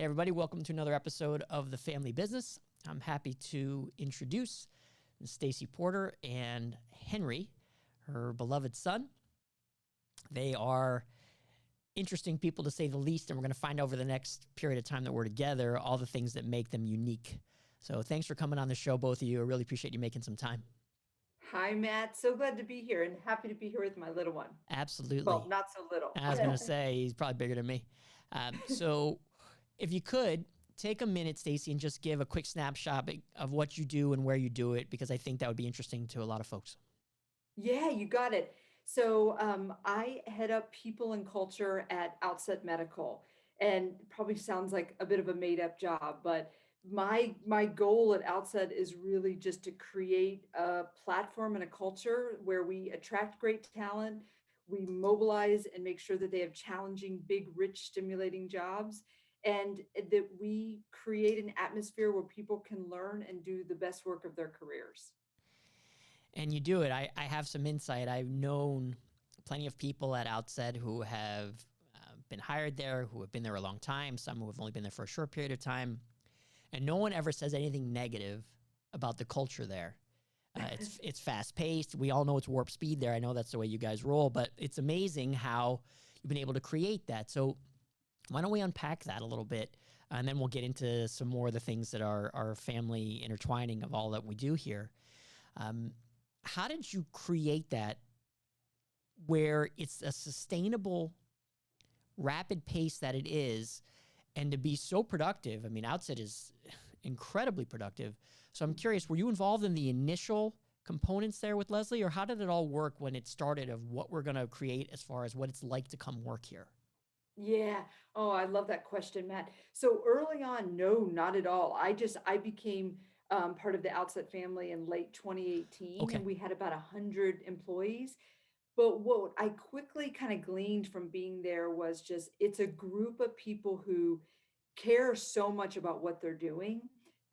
everybody. Welcome to another episode of The Family Business. I'm happy to introduce Stacey Porter and Henry, her beloved son. They are interesting people, to say the least, and we're going to find over the next period of time that we're together all the things that make them unique. So thanks for coming on the show, both of you. I really appreciate you making some time. Hi, Matt. So glad to be here and happy to be here with my little one. Absolutely. Well, not so little. I was going to say, he's probably bigger than me. So if you could, take a minute, Stacey, and just give a quick snapshot of what you do and where you do it, because I think that would be interesting to a lot of folks. Yeah, you got it. So I head up people and culture at Outset Medical, and it probably sounds like a bit of a made up job, but my goal at Outset is really just to create a platform and a culture where we attract great talent, we mobilize and make sure that they have challenging, big, rich, stimulating jobs, and that we create an atmosphere where people can learn and do the best work of their careers. And you do it. I have some insight. I've known plenty of people at Outset who have been hired there, who have been there a long time, some who have only been there for a short period of time. And no one ever says anything negative about the culture there. It's fast-paced. We all know it's warp speed there. I know that's the way you guys roll, but it's amazing how you've been able to create that. So why don't we unpack that a little bit, and then we'll get into some more of the things that are family intertwining of all that we do here. How did you create that where it's a sustainable, rapid pace that it is, and to be so productive? I mean, Outset is incredibly productive. So I'm curious, were you involved in the initial components there with Leslie, or how did it all work when it started of what we're going to create as far as what it's like to come work here? Yeah. Oh, I love that question, Matt. So early on, no, not at all. I became part of the Outset family in late 2018, Okay. and we had about 100 employees. But what I quickly kind of gleaned from being there was just it's a group of people who care so much about what they're doing.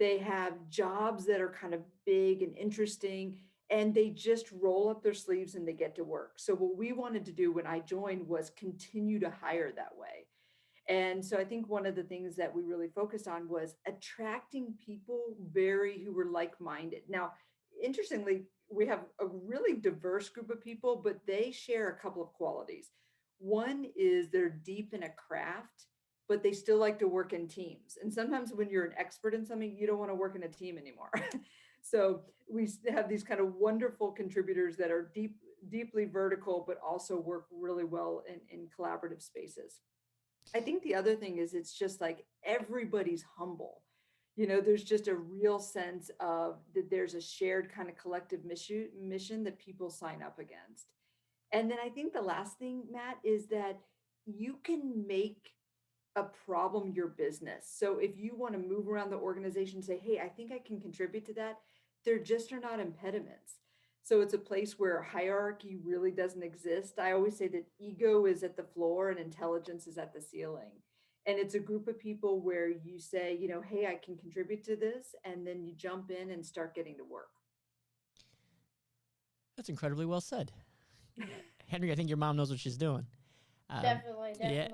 They have jobs that are kind of big and interesting, and they just roll up their sleeves and they get to work. So, what we wanted to do when I joined was continue to hire that way. And so I think one of the things that we really focused on was attracting people who were like-minded. Now, interestingly, we have a really diverse group of people, but they share a couple of qualities. One is they're deep in a craft, but they still like to work in teams. And sometimes when you're an expert in something, you don't want to work in a team anymore. So we have these kind of wonderful contributors that are deeply vertical, but also work really well in collaborative spaces. I think the other thing is it's just like everybody's humble. There's just a real sense of that there's a shared kind of collective mission that people sign up against. And then I think the last thing, Matt, is that you can make a problem your business. So if you want to move around the organization, say, hey, I think I can contribute to that, there just are not impediments. So it's a place where hierarchy really doesn't exist. I always say that ego is at the floor and intelligence is at the ceiling. And it's a group of people where you say, hey, I can contribute to this. And then you jump in and start getting to work. That's incredibly well said. Henry, I think your mom knows what she's doing. Definitely. Yeah.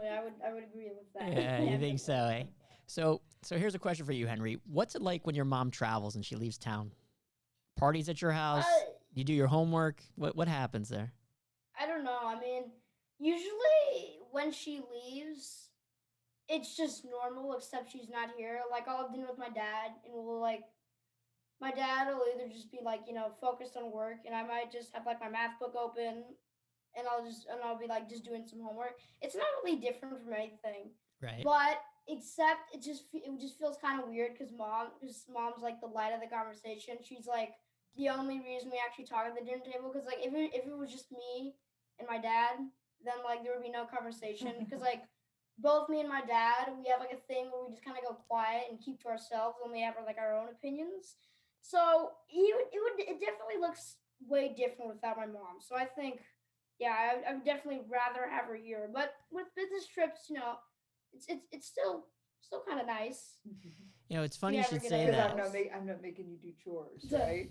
I would agree with that. Yeah, you think so, eh? So here's a question for you, Henry. What's it like when your mom travels and she leaves town? Parties at your house? You do your homework? What happens there? I don't know. I mean, usually when she leaves, it's just normal, except she's not here. Like, I'll have dinner with my dad, and my dad will either just be like, focused on work, and I might just have like my math book open, and I'll be like just doing some homework. It's not really different from anything, Right. but except it just feels kind of weird because mom's like the light of the conversation. She's like the only reason we actually talk at the dinner table, because like if it was just me and my dad, then like there would be no conversation, because like both me and my dad, we have like a thing where we just kind of go quiet and keep to ourselves when we have like our own opinions. So it definitely looks way different without my mom. So I think, yeah, I would definitely rather have her here. But with business trips, it's still kind of nice. It's funny you ever should get say a- that. I'm not making you do chores, right?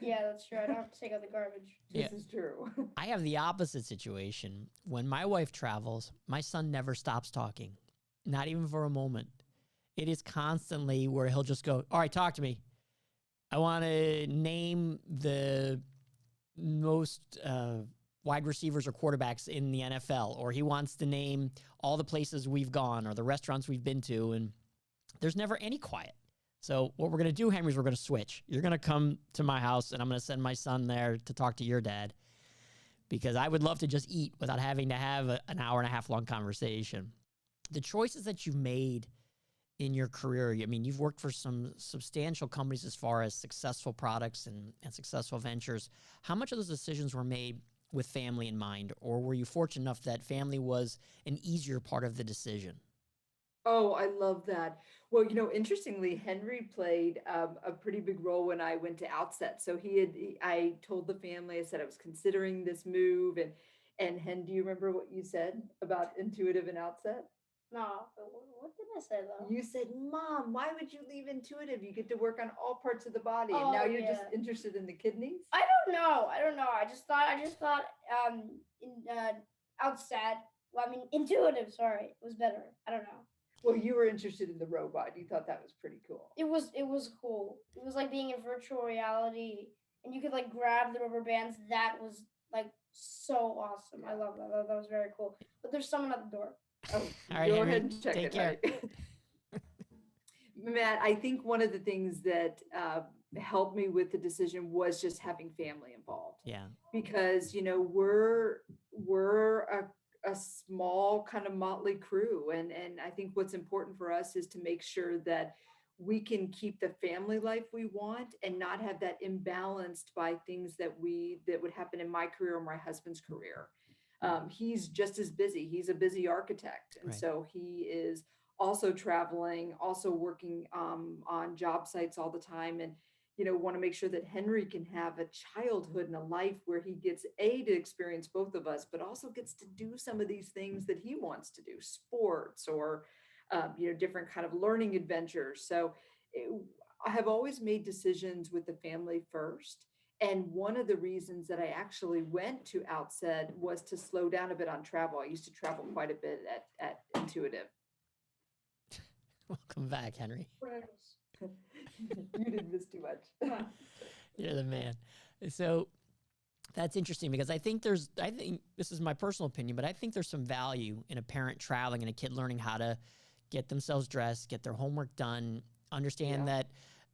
Yeah, that's true. I don't have to take out the garbage. This is true. I have the opposite situation. When my wife travels, my son never stops talking, not even for a moment. it is constantly where he'll just go, all right, talk to me. I want to name the most wide receivers or quarterbacks in the NFL, or he wants to name all the places we've gone or the restaurants we've been to, and there's never any quiet. So what we're going to do, Henry, is we're going to switch. You're going to come to my house, and I'm going to send my son there to talk to your dad, because I would love to just eat without having to have an hour and a half long conversation. The choices that you've made in your career, I mean, you've worked for some substantial companies as far as successful products and successful ventures. How much of those decisions were made with family in mind, or were you fortunate enough that family was an easier part of the decision? Oh, I love that. Well, interestingly, Henry played a pretty big role when I went to Outset. So I told the family, I said I was considering this move, and Hen, do you remember what you said about Intuitive and Outset? No, but what did I say though? You said, Mom, why would you leave Intuitive? You get to work on all parts of the body, and Oh, now you're just yeah. interested in the kidneys? I don't know. I just thought in Outset. Well, I mean, Intuitive. Sorry, was better. I don't know. Well, you were interested in the robot. You thought that was pretty cool. It was cool. It was like being in virtual reality, and you could like grab the rubber bands. That was like so awesome. I love that. That was very cool. But there's someone at the door. Oh, All right, go Henry, ahead and check take it. care. Matt, I think one of the things that helped me with the decision was just having family involved. Yeah. Because, we're a small kind of motley crew. And I think what's important for us is to make sure that we can keep the family life we want and not have that imbalanced by things that would happen in my career or my husband's career. He's just as busy. He's a busy architect. And Right. so he is also traveling, also working on job sites all the time. And, want to make sure that Henry can have a childhood and a life where he gets to experience both of us, but also gets to do some of these things that he wants to do, sports or, different kind of learning adventures. So I have always made decisions with the family first. And one of the reasons that I actually went to Outset was to slow down a bit on travel. I used to travel quite a bit at Intuitive. Welcome back, Henry. You didn't miss too much. You're the man. So that's interesting, because I think this is my personal opinion, but I think there's some value in a parent traveling and a kid learning how to get themselves dressed, get their homework done, understand that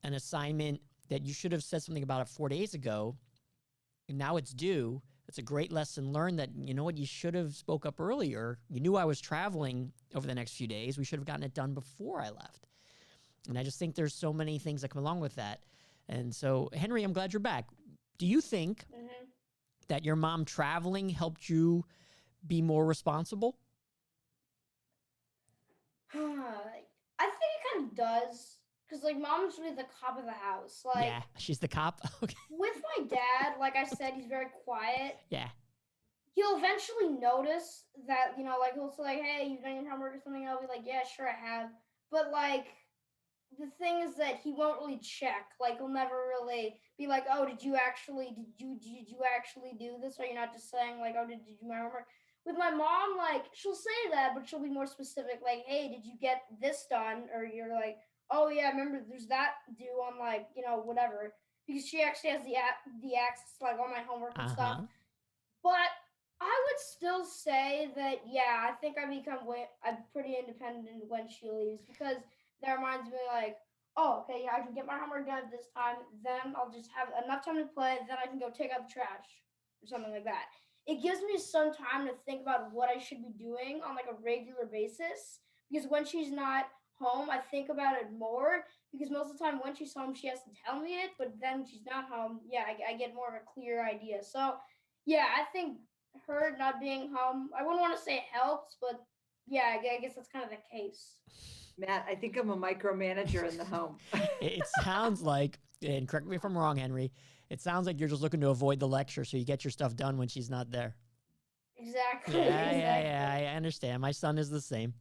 an assignment that you should have said something about it 4 days ago, and now it's due. It's a great lesson learned that, you know what, you should have spoke up earlier. You knew I was traveling over the next few days. We should have gotten it done before I left. And I just think there's so many things that come along with that. And so, Henry, I'm glad you're back. Do you think that your mom traveling helped you be more responsible? I think it kind of does. Because, like, mom's really the cop of the house. Like, Yeah, she's the cop. Okay. with my dad, like I said, he's very quiet. Yeah. He'll eventually notice that, like, he'll say, like, hey, you've done your homework or something. I'll be like, yeah, sure, I have. But, like, the thing is that he won't really check. Like, he'll never really be like, oh, did you actually do this? Or you're not just saying, like, oh, did you do my homework? With my mom, like, she'll say that, but she'll be more specific. Like, hey, did you get this done? Or you're like, oh yeah, remember there's that due on, like, whatever, because she actually has the access to, like, all my homework and stuff. But I would still say that, yeah, I think I'm pretty independent when she leaves, because that reminds me, like, oh, okay, yeah, I can get my homework done this time, then I'll just have enough time to play, then I can go take out the trash or something like that. It gives me some time to think about what I should be doing on, like, a regular basis, because when she's not home, I think about it more, because most of the time when she's home, she has to tell me it, but then she's not home, yeah, I get more of a clear idea. So, yeah, I think her not being home, I wouldn't want to say it helps, but yeah, I guess that's kind of the case. Matt, I think I'm a micromanager in the home. It sounds like, and correct me if I'm wrong, Henry, it sounds like you're just looking to avoid the lecture so you get your stuff done when she's not there. Exactly. Yeah, I understand. My son is the same.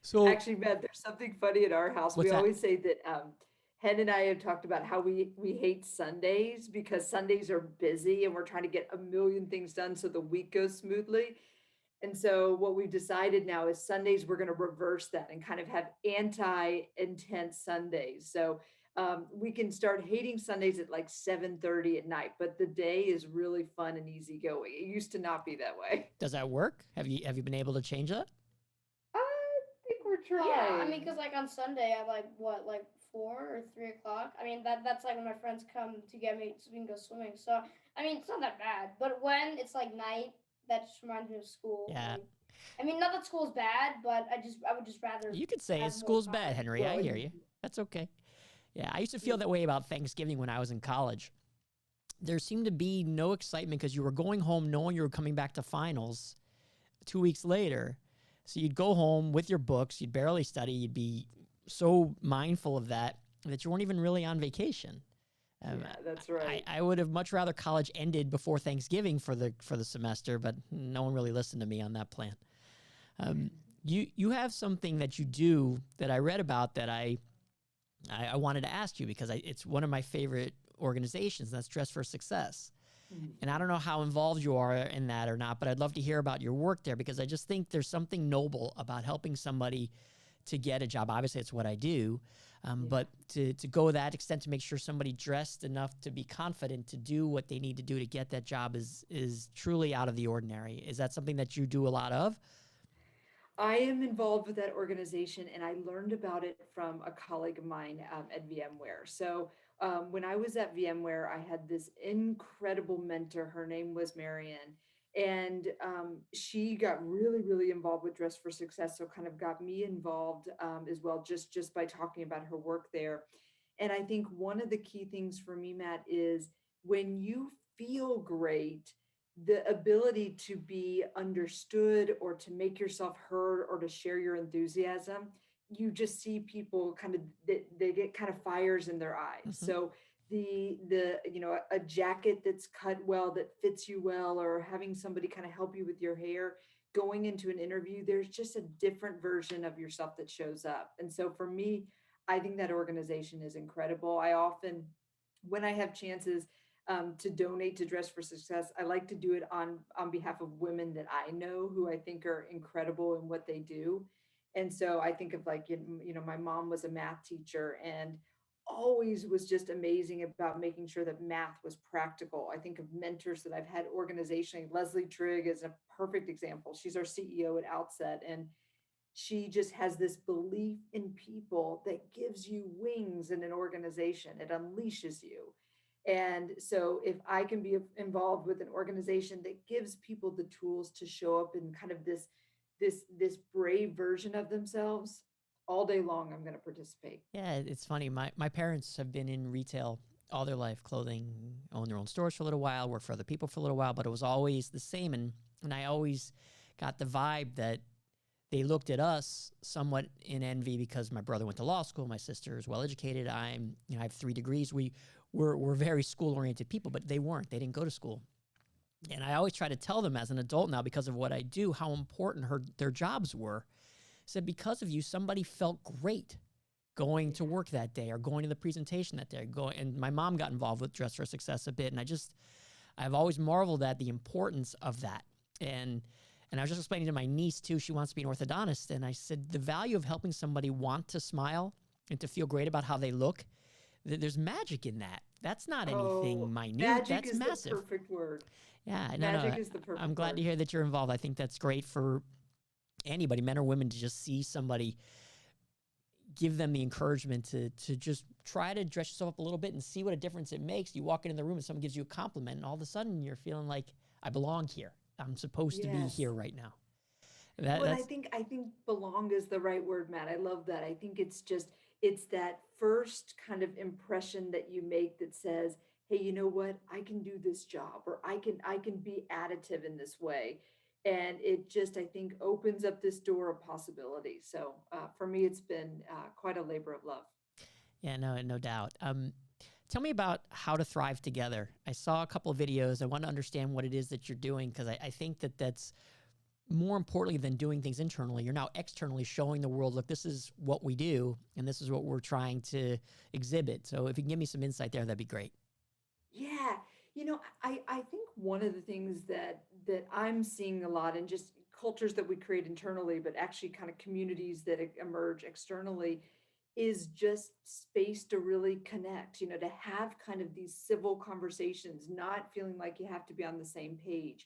So actually, Matt, there's something funny at our house. We always say that Hen and I have talked about how we hate Sundays because Sundays are busy and we're trying to get a million things done so the week goes smoothly. And so what we've decided now is Sundays, we're going to reverse that and kind of have anti-intense Sundays. So we can start hating Sundays at like 7:30 at night, but the day is really fun and easygoing. It used to not be that way. Does that work? Have you been able to change that? I think we're trying. Yeah, I mean, because like on Sunday at like what, like 4 or 3 o'clock. I mean, that's like when my friends come to get me so we can go swimming. So I mean, it's not that bad. But when it's like night, that just reminds me of school. Yeah. Like, I mean, not that school's bad, but I would just rather. You could say have more school's time. bad, Henry. I hear you. That's okay. Yeah, I used to feel that way about Thanksgiving when I was in college. There seemed to be no excitement because you were going home knowing you were coming back to finals 2 weeks later. So you'd go home with your books, you'd barely study, you'd be so mindful of that you weren't even really on vacation. Yeah, that's right. I would have much rather college ended before Thanksgiving for the semester, but no one really listened to me on that plan. You have something that you do that I read about that I wanted to ask you because it's one of my favorite organizations. That's Dress for Success. And I don't know how involved you are in that or not, but I'd love to hear about your work there because I just think there's something noble about helping somebody to get a job. Obviously, it's what I do, but to go that extent to make sure somebody dressed enough to be confident to do what they need to do to get that job is truly out of the ordinary. Is that something that you do a lot of? I am involved with that organization, and I learned about it from a colleague of mine at VMware. So when I was at VMware, I had this incredible mentor. Her name was Marianne, and she got really, really involved with Dress for Success. So kind of got me involved as well, just by talking about her work there. And I think one of the key things for me, Matt, is when you feel great, the ability to be understood or to make yourself heard or to share your enthusiasm, you just see people kind of they get kind of fires in their eyes. So the a jacket that's cut well, that fits you well, or having somebody kind of help you with your hair going into an interview, there's just a different version of yourself that shows up. And so for me, I think that organization is incredible. I often, when I have chances to donate to Dress for Success, I like to do it on behalf of women that I know who I think are incredible in what they do. And so I think of like, my mom was a math teacher and always was just amazing about making sure that math was practical. I think of mentors that I've had organizationally. Leslie Trigg is a perfect example. She's our CEO at Outset, and she just has this belief in people that gives you wings in an organization. It unleashes you. And so if I can be involved with an organization that gives people the tools to show up in kind of this brave version of themselves all day long, I'm going to participate. Yeah, it's funny. My parents have been in retail all their life, clothing, owned their own stores for a little while, worked for other people for a little while, but it was always the same. And I always got the vibe that they looked at us somewhat in envy because my brother went to law school, my sister is well educated. I have 3 degrees. We're very school-oriented people, but they weren't. They didn't go to school. And I always try to tell them as an adult now, because of what I do, how important their jobs were. I said, because of you, somebody felt great going to work that day or going to the presentation that day. And my mom got involved with Dress for Success a bit, and I've always marveled at the importance of that. And I was just explaining to my niece, too, she wants to be an orthodontist, and I said, the value of helping somebody want to smile and to feel great about how they look, there's magic in that. That's not anything minute. Magic That's is massive. the perfect word. Yeah, Magic is the perfect I'm glad word. to hear that you're involved. I think that's great for anybody, men or women, to just see somebody, give them the encouragement to just try to dress yourself up a little bit and see what a difference it makes. You walk into the room and someone gives you a compliment, and all of a sudden you're feeling like, I belong here. I'm supposed to be here right now. I think belong is the right word, Matt. I love that. I think it's that first kind of impression that you make that says, hey, you know what? I can do this job, or I can be additive in this way. And it just, I think, opens up this door of possibility. So for me, it's been quite a labor of love. Yeah, no doubt. Tell me about How to Thrive Together. I saw a couple of videos. I want to understand what it is that you're doing, because I think that's more importantly than doing things internally. You're now externally showing the world, look, this is what we do, and this is what we're trying to exhibit. So if you can give me some insight there, that'd be great. Yeah. I think one of the things that I'm seeing a lot, and just cultures that we create internally, but actually kind of communities that emerge externally, is just space to really connect, to have kind of these civil conversations, not feeling like you have to be on the same page.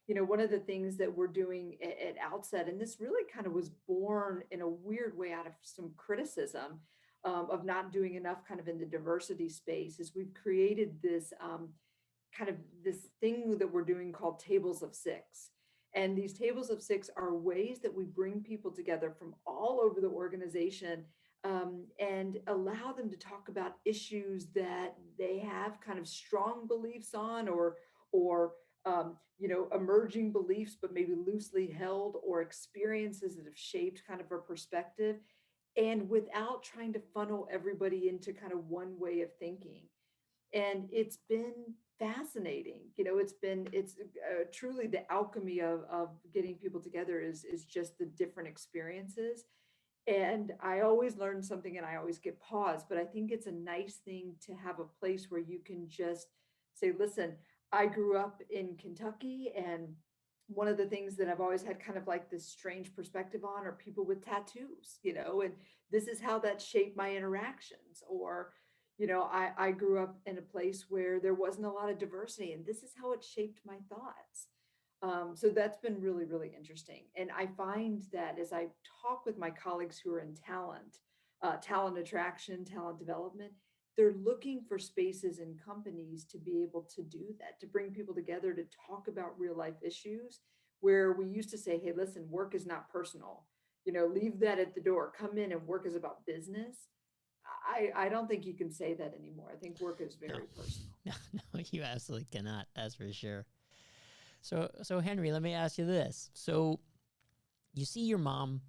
One of the things that we're doing at Outset, and this really kind of was born in a weird way out of some criticism of not doing enough kind of in the diversity space, is we've created this kind of this thing that we're doing called tables of six. And these tables of six are ways that we bring people together from all over the organization, and allow them to talk about issues that they have kind of strong beliefs on, or emerging beliefs, but maybe loosely held, or experiences that have shaped kind of a perspective, and without trying to funnel everybody into kind of one way of thinking. And it's been fascinating. It's truly the alchemy of getting people together is just the different experiences. And I always learn something and I always get pause, but I think it's a nice thing to have a place where you can just say, listen, I grew up in Kentucky, and one of the things that I've always had kind of like this strange perspective on are people with tattoos, and this is how that shaped my interactions. Or, I grew up in a place where there wasn't a lot of diversity, and this is how it shaped my thoughts. So that's been really, really interesting. And I find that as I talk with my colleagues who are in talent attraction, talent development, they're looking for spaces in companies to be able to do that, to bring people together to talk about real life issues, where we used to say, hey, listen, work is not personal. Leave that at the door. Come in, and work is about business. I don't think you can say that anymore. I think work is No, very personal. no, you absolutely cannot. That's for sure. So Henry, let me ask you this. So you see your mom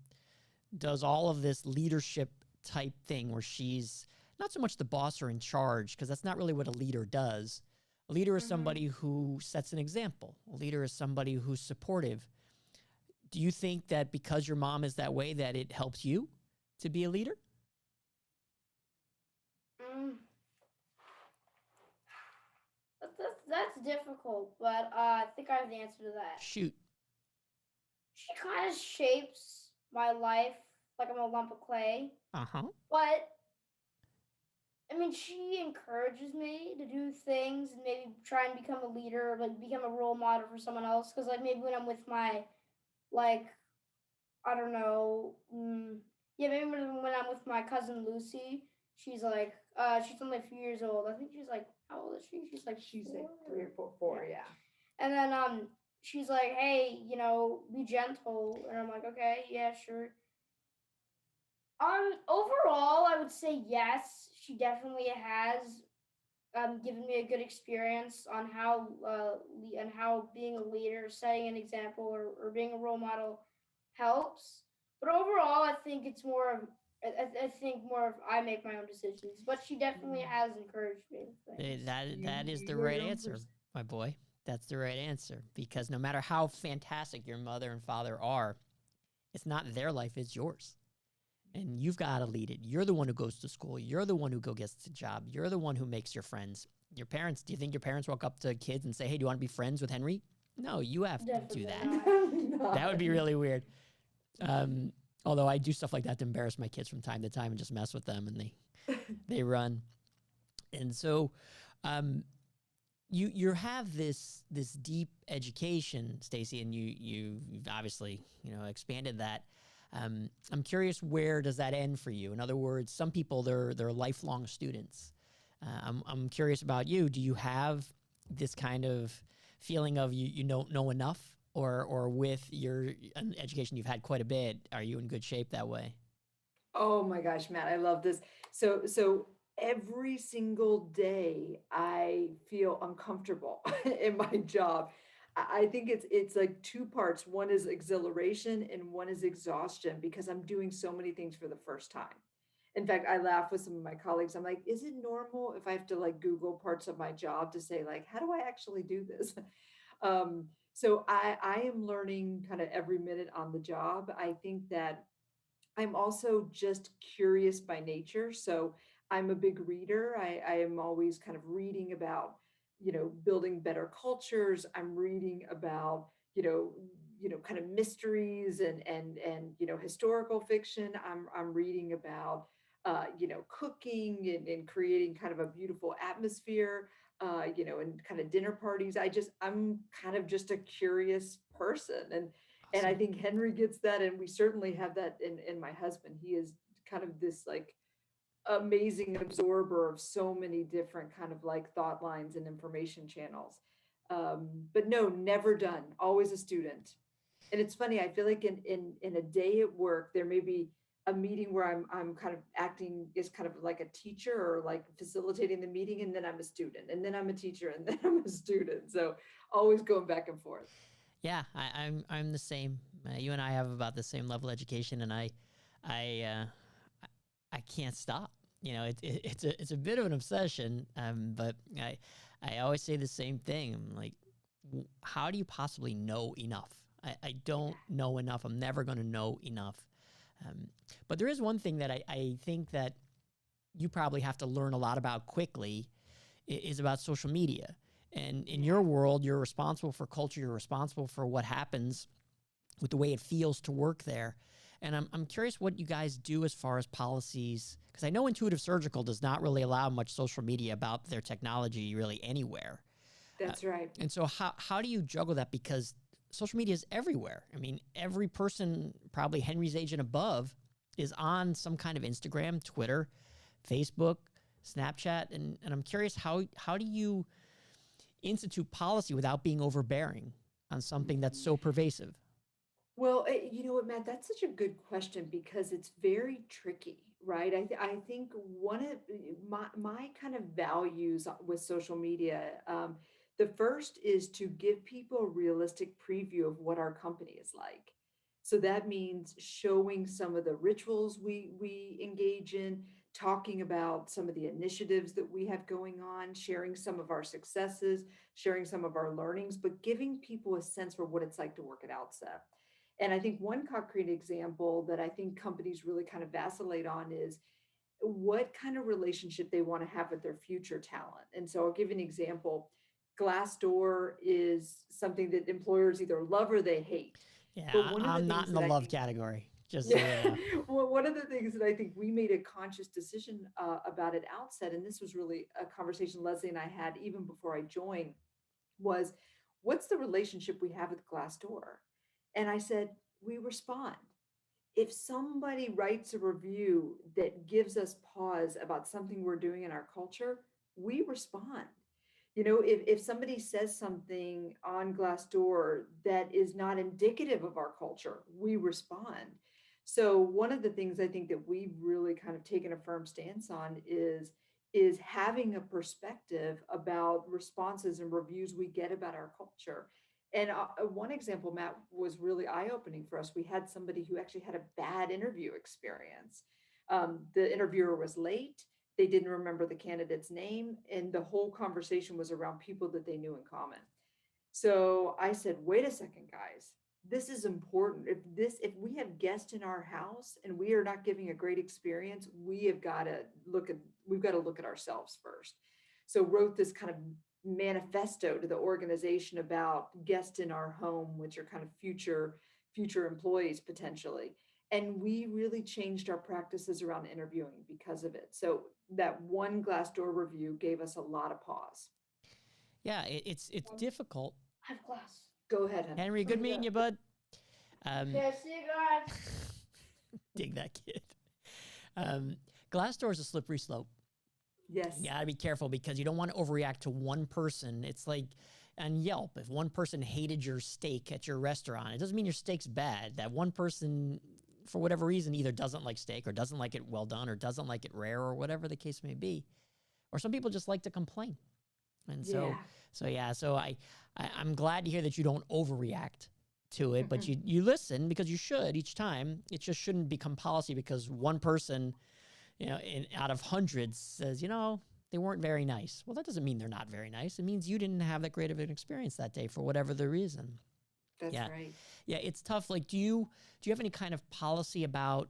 does all of this leadership type thing where she's not so much the boss or in charge, because that's not really what a leader does. A leader is somebody who sets an example. A leader is somebody who's supportive. Do you think that because your mom is that way, that it helps you to be a leader? Mm, that's difficult, but I think I have the answer to that. Shoot. She kind of shapes my life like I'm a lump of clay, Uh-huh. but I mean, she encourages me to do things and maybe try and become a leader, like become a role model for someone else. Because like maybe when I'm with my, like, I don't know, yeah, maybe when I'm with my cousin Lucy, she's only a few years old. I think she's like, how old is she? She's like She's four. like 3 or 4, yeah. And then she's like, hey, be gentle, and I'm like, okay, yeah, sure. Overall, I would say yes. She definitely has given me a good experience on how being a leader, setting an example, or being a role model helps. But overall, I think it's more of I think more of I make my own decisions. But she definitely has encouraged me with things. That is the You are right your own answer, person. my boy. That's the right answer. Because no matter how fantastic your mother and father are, it's not their life, it's yours. And you've got to lead it. You're the one who goes to school. You're the one who gets the job. You're the one who makes your friends. Your parents, do you think your parents walk up to kids and say, hey, do you want to be friends with Henry? No, you have to do Definitely that. not. That would be really weird. Although I do stuff like that to embarrass my kids from time to time and just mess with them, and they run. And so you have this deep education, Stacey, and you've obviously expanded that. I'm curious, where does that end for you? In other words, some people they're lifelong students. I'm curious about you. Do you have this kind of feeling of you don't know enough, or with your education you've had quite a bit, are you in good shape that way? Oh my gosh, Matt, I love this. So every single day I feel uncomfortable in my job. I think it's like two parts. One is exhilaration and one is exhaustion, because I'm doing so many things for the first time. In fact, I laugh with some of my colleagues. I'm like, is it normal if I have to like Google parts of my job to say like, how do I actually do this? So I am learning kind of every minute on the job. I think that I'm also just curious by nature. So I'm a big reader. I am always kind of reading about, building better cultures. I'm reading about, kind of mysteries and historical fiction. I'm reading about cooking and creating kind of a beautiful atmosphere, and kind of dinner parties. I'm kind of just a curious person, and I Awesome. think Henry gets that, and we certainly have that in my husband. He is kind of this like amazing absorber of so many different kind of like thought lines and information channels. But no, never done, always a student. And it's funny, I feel like in a day at work there may be a meeting where I'm kind of acting as kind of like a teacher or like facilitating the meeting, and then I'm a student, and then I'm a teacher, and then I'm a student, so always going back and forth. Yeah, I'm the same. You and I have about the same level of education, and I I can't stop. It's a bit of an obsession. But I always say the same thing. I'm like, how do you possibly know enough? I don't know enough. I'm never going to know enough. But there is one thing that I think that you probably have to learn a lot about quickly is about social media. And in your world, you're responsible for culture. You're responsible for what happens with the way it feels to work there. And I'm curious what you guys do as far as policies, because I know Intuitive Surgical does not really allow much social media about their technology really anywhere. That's right. And so how do you juggle that? Because social media is everywhere. I mean, every person, probably Henry's age and above, is on some kind of Instagram, Twitter, Facebook, Snapchat. And I'm curious, how do you institute policy without being overbearing on something that's so pervasive? Well, you know what, Matt, that's such a good question because it's very tricky, right? I think one of my kind of values with social media, the first is to give people a realistic preview of what our company is like. So that means showing some of the rituals we engage in, talking about some of the initiatives that we have going on, sharing some of our successes, sharing some of our learnings, but giving people a sense for what it's like to work at Outset. And I think one concrete example that I think companies really kind of vacillate on is what kind of relationship they want to have with their future talent. And so I'll give you an example. Glassdoor is something that employers either love or they hate. Yeah, But one of the I'm not things in that the I love think, category, just so yeah, you know. well, one of the things that I think we made a conscious decision about at Outset, and this was really a conversation Leslie and I had even before I joined, was what's the relationship we have with Glassdoor? And I said, we respond. If somebody writes a review that gives us pause about something we're doing in our culture, we respond. If somebody says something on Glassdoor that is not indicative of our culture, we respond. So one of the things I think that we've really kind of taken a firm stance on is having a perspective about responses and reviews we get about our culture. And one example, Matt, was really eye-opening for us. We had somebody who actually had a bad interview experience. The interviewer was late. They didn't remember the candidate's name, and the whole conversation was around people that they knew in common. So I said, wait a second, guys, this is important. If we have guests in our house and we are not giving a great experience, we've got to look at ourselves first. So wrote this kind of manifesto to the organization about guests in our home, which are kind of future employees potentially. And we really changed our practices around interviewing because of it. So that one Glassdoor review gave us a lot of pause. Yeah, it's difficult. I have class. Go ahead, Henry. Henry, good meeting you, bud. Okay, see you guys. Dig that kid. Glassdoor is a slippery slope. Yes. You gotta be careful because you don't want to overreact to one person. It's like on Yelp, if one person hated your steak at your restaurant, it doesn't mean your steak's bad. That one person, for whatever reason, either doesn't like steak or doesn't like it well done or doesn't like it rare or whatever the case may be. Or some people just like to complain. And so I'm glad to hear that you don't overreact to it, but you listen because you should each time. It just shouldn't become policy because one person, out of hundreds says, they weren't very nice. Well, that doesn't mean they're not very nice. It means you didn't have that great of an experience that day for whatever the reason. That's right. Yeah, it's tough. Like, do you have any kind of policy about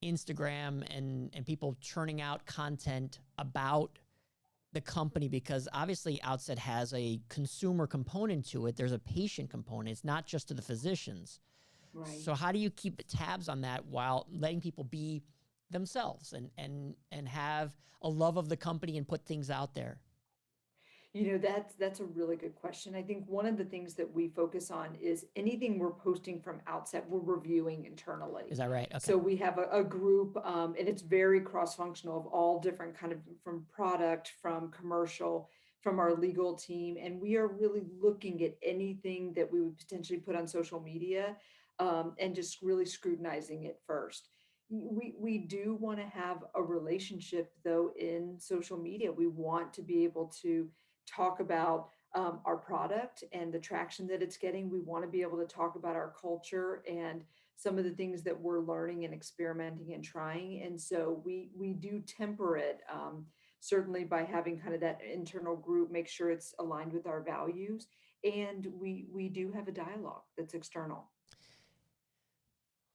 Instagram and people churning out content about the company? Because obviously Outset has a consumer component to it. There's a patient component. It's not just to the physicians. Right. So how do you keep tabs on that while letting people be themselves and have a love of the company and put things out there? That's a really good question. I think one of the things that we focus on is anything we're posting from Outset, we're reviewing internally. Is that right? Okay. So we have a group, and it's very cross-functional of all different kind of from product, from commercial, from our legal team, and we are really looking at anything that we would potentially put on social media, and just really scrutinizing it first. We do want to have a relationship though in social media. We want to be able to talk about our product and the traction that it's getting. We want to be able to talk about our culture and some of the things that we're learning and experimenting and trying. And so we do temper it, certainly by having kind of that internal group, make sure it's aligned with our values. And we do have a dialogue that's external.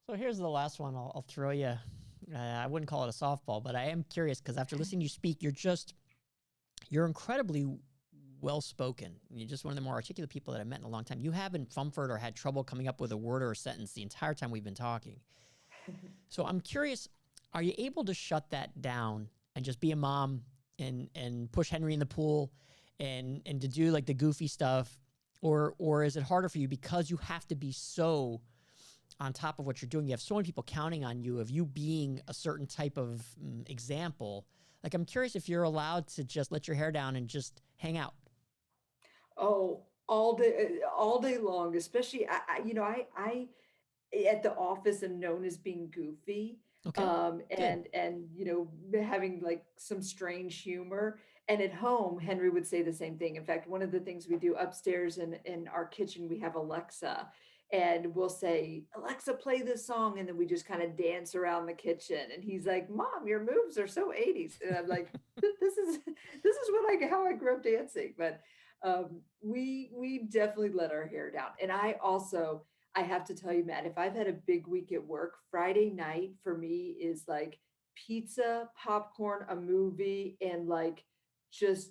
So here's the last one. I'll throw you. I wouldn't call it a softball, but I am curious because after listening to you speak, you're incredibly well-spoken. You're just one of the more articulate people that I've met in a long time. You haven't fumbled or had trouble coming up with a word or a sentence the entire time we've been talking. So I'm curious, are you able to shut that down and just be a mom and push Henry in the pool and to do like the goofy stuff? Or is it harder for you because you have to be so on top of what you're doing? You have so many people counting on you, of you being a certain type of example. Like, I'm curious if you're allowed to just let your hair down and just hang out. Oh, all day long, especially I at the office am known as being goofy. Okay. And having like some strange humor. And at home, Henry would say the same thing. In fact, one of the things we do upstairs in our kitchen, we have Alexa, and we'll say, Alexa, play this song. And then we just kind of dance around the kitchen. And he's like, Mom, your moves are so 80s. And I'm like, this is how I grew up dancing. But we definitely let our hair down. And I have to tell you, Matt, if I've had a big week at work, Friday night for me is like pizza, popcorn, a movie, and like just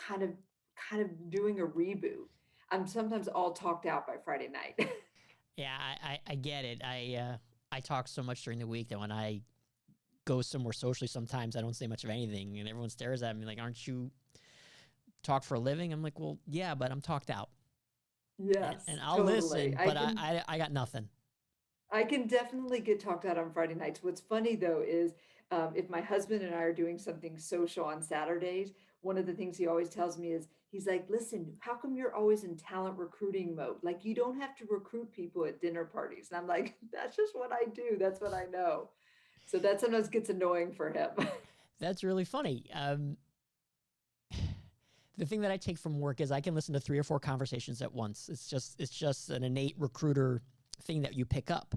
kind of doing a reboot. I'm sometimes all talked out by Friday night. Yeah, I get it. I talk so much during the week that when I go somewhere socially, sometimes I don't say much of anything, and everyone stares at me like, "Aren't you talk for a living?" I'm like, "Well, yeah, but I'm talked out." Yes, and I'll totally. listen, but I got nothing. I can definitely get talked out on Friday nights. What's funny though is if my husband and I are doing something social on Saturdays, one of the things he always tells me is he's like, listen, how come you're always in talent recruiting mode? Like you don't have to recruit people at dinner parties. And I'm like, that's just what I do. That's what I know. So that sometimes gets annoying for him. That's really funny. The thing that I take from work is I can listen to 3 or 4 conversations at once. It's just an innate recruiter thing that you pick up.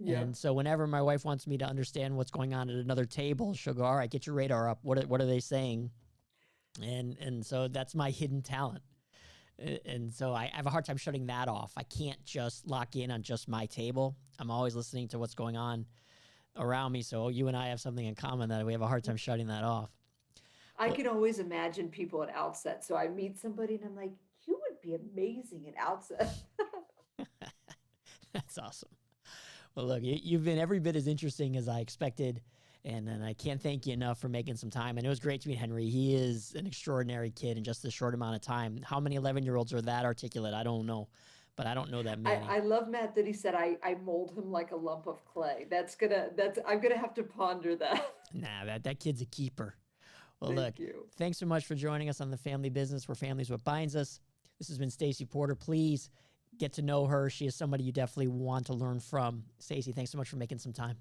Yeah. And so whenever my wife wants me to understand what's going on at another table, she'll go, all right, get your radar up. What are they saying? And so that's my hidden talent. And so I have a hard time shutting that off. I can't just lock in on just my table. I'm always listening to what's going on around me. So you and I have something in common that we have a hard time shutting that off. I can always imagine people at Outset. So I meet somebody and I'm like, you would be amazing at Outset. That's awesome. Well, look, you've been every bit as interesting as I expected. And I can't thank you enough for making some time. And it was great to meet Henry. He is an extraordinary kid in just a short amount of time. How many 11-year-olds are that articulate? I don't know. But I don't know that many. I love, Matt, that he said I mold him like a lump of clay. I'm gonna have to ponder that. Nah, that kid's a keeper. Well, thanks so much for joining us on The Family Business, where family's what binds us. This has been Stacey Porter. Please get to know her. She is somebody you definitely want to learn from. Stacey, thanks so much for making some time.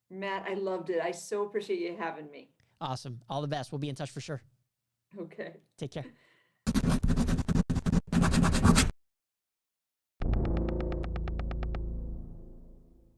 Matt, I loved it. I so appreciate you having me. Awesome. All the best. We'll be in touch for sure. Okay. Take care.